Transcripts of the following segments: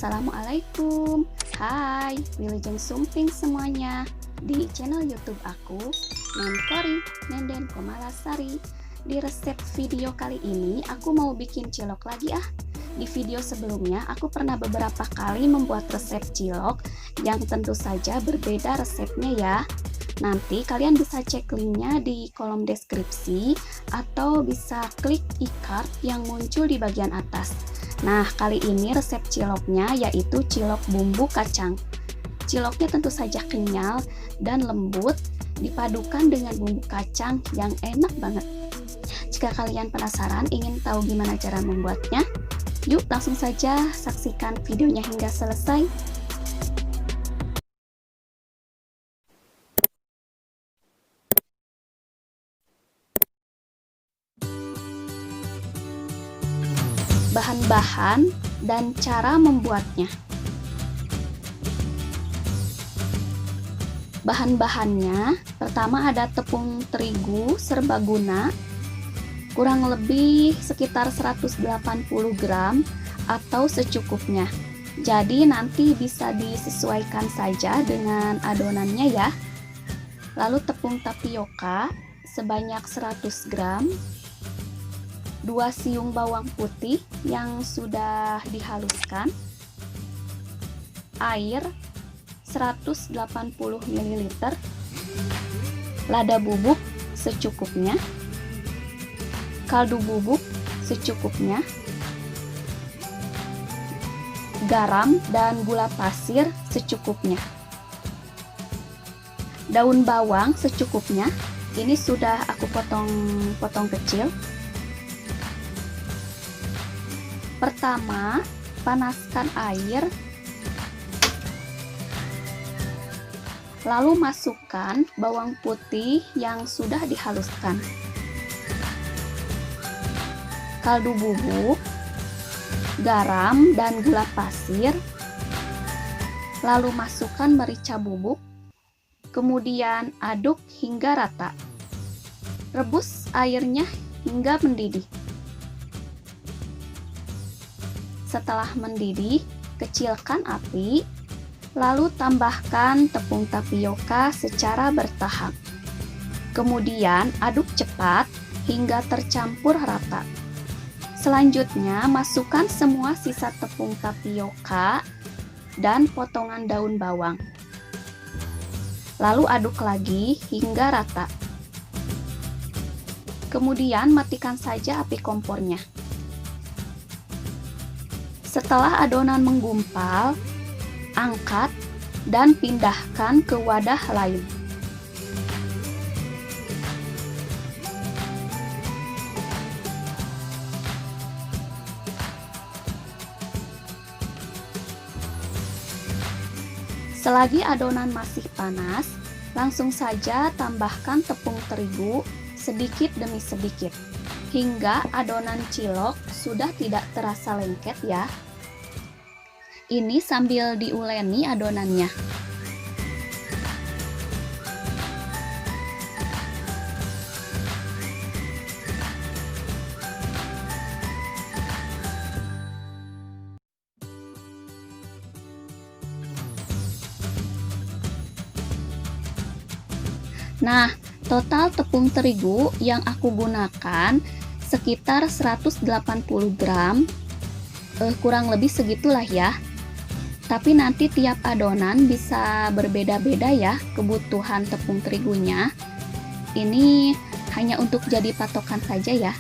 Assalamualaikum. Hai, Wilujeng Sumping semuanya. Di channel YouTube aku, Nenkori Nenden Komalasari. Di resep video kali ini, aku mau bikin cilok lagi ah. Di video sebelumnya, aku pernah beberapa kali membuat resep cilok yang tentu saja berbeda resepnya ya. Nanti kalian bisa cek linknya di kolom deskripsi atau bisa klik e-card yang muncul di bagian atas. Nah, kali ini resep ciloknya yaitu cilok bumbu kacang. Ciloknya tentu saja kenyal dan lembut, dipadukan dengan bumbu kacang yang enak banget. Jika kalian penasaran ingin tahu gimana cara membuatnya, yuk langsung saja saksikan videonya hingga selesai. Bahan-bahan dan cara membuatnya. Bahan-bahannya, pertama ada tepung terigu serbaguna, kurang lebih sekitar 180 gram atau secukupnya. Jadi nanti bisa disesuaikan saja dengan adonannya ya. Lalu tepung tapioka sebanyak 100 gram, 2 siung bawang putih yang sudah dihaluskan, air 180 ml, lada bubuk secukupnya, kaldu bubuk secukupnya, garam dan gula pasir secukupnya, daun bawang secukupnya. Ini sudah aku potong kecil. Pertama, panaskan air, lalu masukkan bawang putih yang sudah dihaluskan, kaldu bubuk, garam dan gula pasir, lalu masukkan merica bubuk, kemudian aduk hingga rata. Rebus airnya hingga mendidih. Setelah mendidih, kecilkan api, lalu tambahkan tepung tapioka secara bertahap. Kemudian aduk cepat hingga tercampur rata. Selanjutnya, masukkan semua sisa tepung tapioka dan potongan daun bawang. Lalu aduk lagi hingga rata. Kemudian matikan saja api kompornya. Setelah adonan menggumpal, angkat dan pindahkan ke wadah lain. Selagi adonan masih panas, langsung saja tambahkan tepung terigu sedikit demi sedikit, hingga adonan cilok sudah tidak terasa lengket ya. Ini sambil diuleni adonannya. Nah, total tepung terigu yang aku gunakan sekitar 180 gram, kurang lebih segitulah ya. Tapi nanti tiap adonan bisa berbeda-beda ya kebutuhan tepung terigunya. Ini hanya untuk jadi patokan saja ya.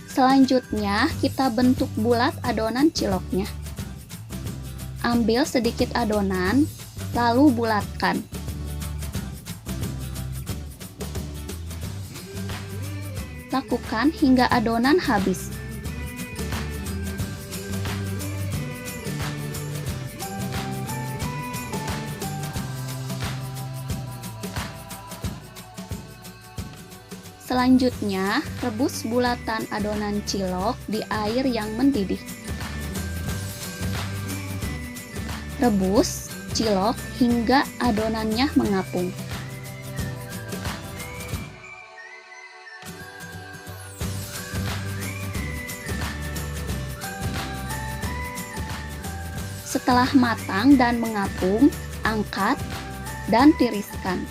Selanjutnya kita bentuk bulat adonan ciloknya. Ambil sedikit adonan, lalu bulatkan. Lakukan hingga adonan habis. Selanjutnya, rebus bulatan adonan cilok di air yang mendidih. Rebus cilok hingga adonannya mengapung. Setelah matang dan mengapung, angkat dan tiriskan.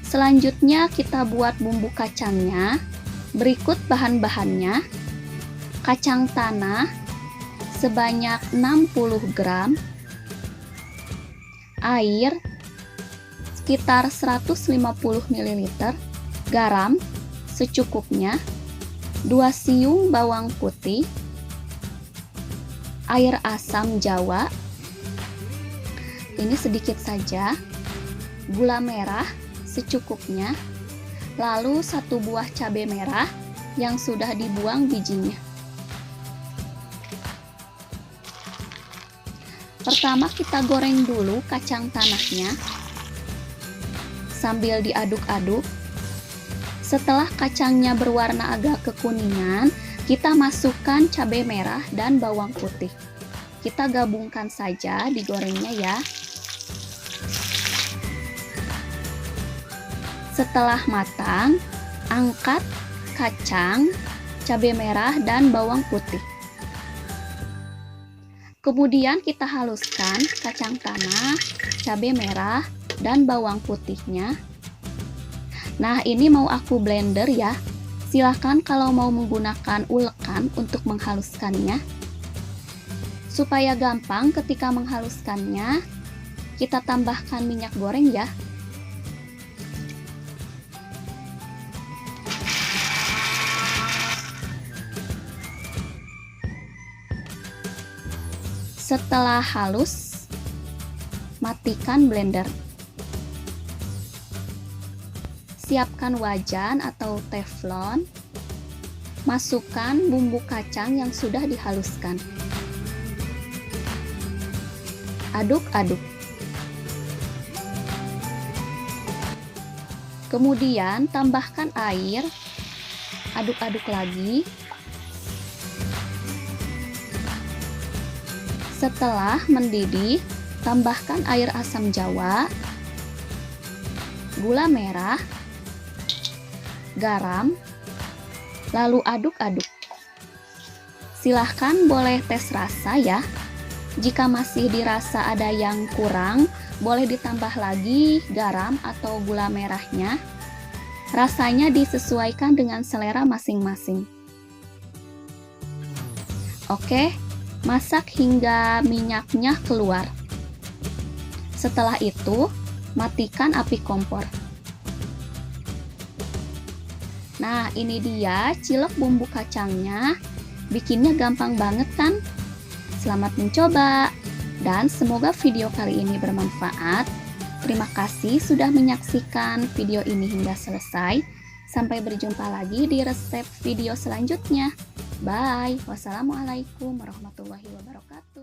Selanjutnya kita buat bumbu kacangnya. Berikut bahan-bahannya: kacang tanah sebanyak 60 gram, air sekitar 150 ml, garam secukupnya, 2 siung bawang putih, air asam jawa, ini sedikit saja, gula merah secukupnya, lalu 1 buah cabai merah yang sudah dibuang bijinya. Pertama kita goreng dulu kacang tanahnya sambil diaduk-aduk. Setelah kacangnya berwarna agak kekuningan, kita masukkan cabai merah dan bawang putih. Kita gabungkan saja digorengnya ya. Setelah matang, angkat kacang, cabai merah, dan bawang putih. Kemudian kita haluskan kacang tanah, cabai merah, dan bawang putihnya. Nah, ini mau aku blender ya. Silahkan kalau mau menggunakan ulekan untuk menghaluskannya. Supaya gampang ketika menghaluskannya, kita tambahkan minyak goreng ya. Setelah halus, matikan blender. Siapkan wajan atau teflon. Masukkan bumbu kacang yang sudah dihaluskan. Aduk-aduk. Kemudian tambahkan air. Aduk-aduk lagi. Setelah mendidih, tambahkan air asam jawa, gula merah, garam, lalu aduk-aduk. Silahkan boleh tes rasa ya. Jika masih dirasa ada yang kurang, boleh ditambah lagi garam atau gula merahnya. Rasanya disesuaikan dengan selera masing-masing. Oke. Masak hingga minyaknya keluar. Setelah itu, matikan api kompor. Nah, ini dia cilok bumbu kacangnya. Bikinnya gampang banget kan? Selamat mencoba, dan semoga video kali ini bermanfaat. Terima kasih sudah menyaksikan video ini hingga selesai. Sampai berjumpa lagi di resep video selanjutnya. Bye. Wassalamualaikum warahmatullahi wabarakatuh.